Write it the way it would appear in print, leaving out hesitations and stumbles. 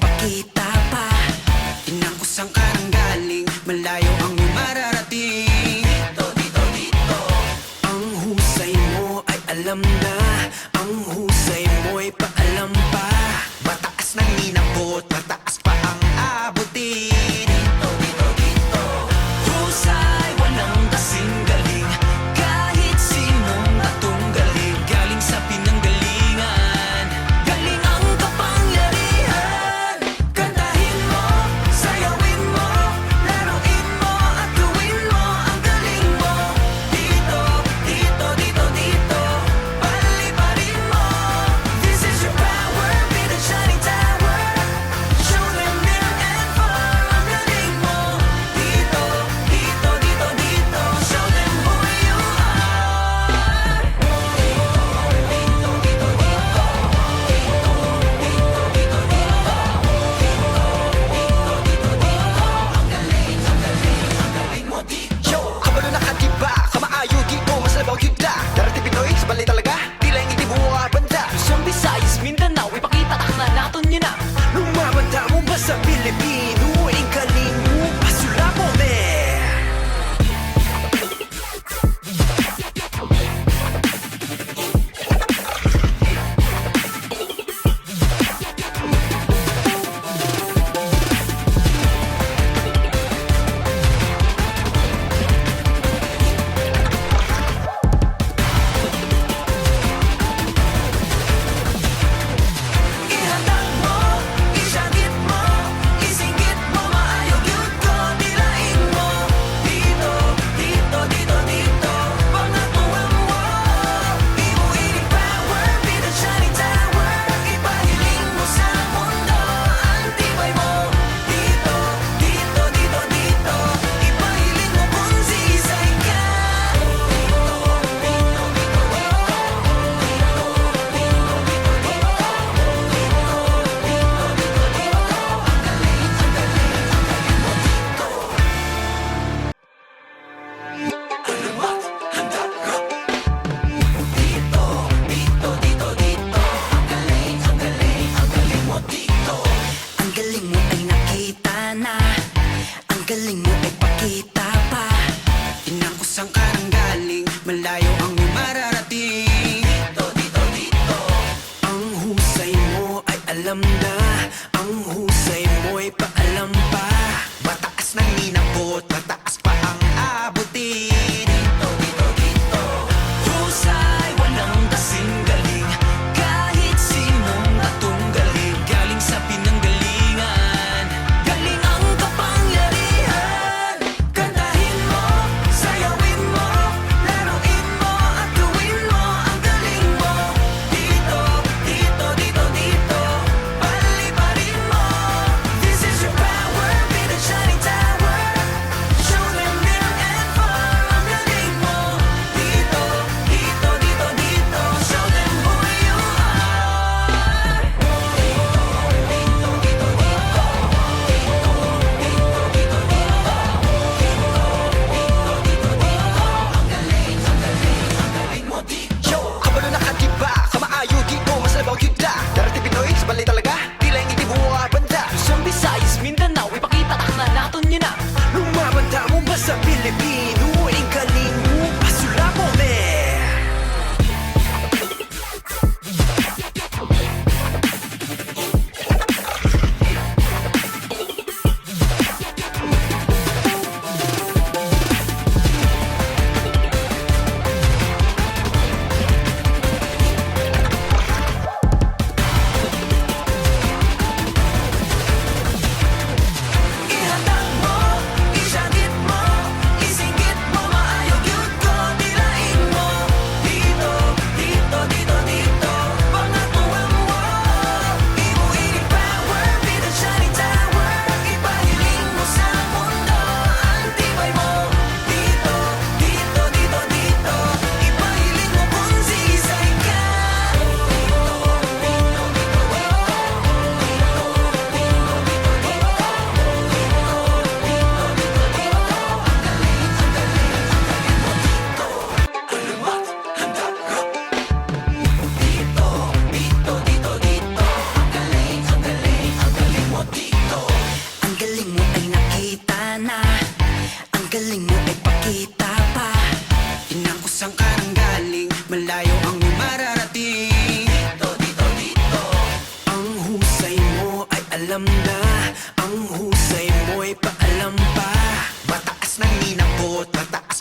ipakita pa. Tingnan ko saan ka nang galing, malayo ang iyong mararating. Dito, dito, dito. Ang husay mo ay alam na, ang husay mo ay paalam pa. Mataas na ninabot, mataas pa ang abutin. Dito, dito, dito. Husay, walang kasing galing, kahit sinong natunggaling. Galing sa pinanggalingan, galing ang kapangyarihan. Kantahin mo, sayawin mo, laruin mo at gawin mo ang galing mo. Dito, dito, dito, dito, paliparin mo. This is your power, be the shining tower. Show them near and far ang galing mo. Dito, dito, dito, dito, show them who you are. Dito, dito, dito, Yo, kabalo na ka diba? Kamaayo di ko mas labaw yuda. Darating Pinoy, sa balay talaga. Di lang hindi buwa banda. Luzon, Visayas, Mindanao, ipakita tak na naton yun na. Lumabanda mo ba sa Pilipino? Ang galing mo, pasula mo, man. ihatag mo, isyagit mo, isingit mo, maayog yun ko, dilain mo. Dito, dito, dito, dito, pangatuan mo. Imuining power, be the shining tower. Ipahiling mo sa mundo, ang tibay mo. Dito, dito, dito, dito, ipahiling mo kung sisay ka. Ang galing mo ay nakita na, ang galing mo ay pakita pa. Tingnan ko saan ka nang galing, malayo ang iyong mararating. Dito, dito, dito. Ang husay mo ay alam na, ang husay mo ay paalam pa. Mataas na ninabot, mataas pa ang abutin. Dito, dito, dito. Husay, walang kasing galing, kahit sinong natunggaling. Galing sa pinanggalingan, galing ang kapangyarihan. Kanta Ang husay mo'y paalam pa Mataas na ninabot, mataas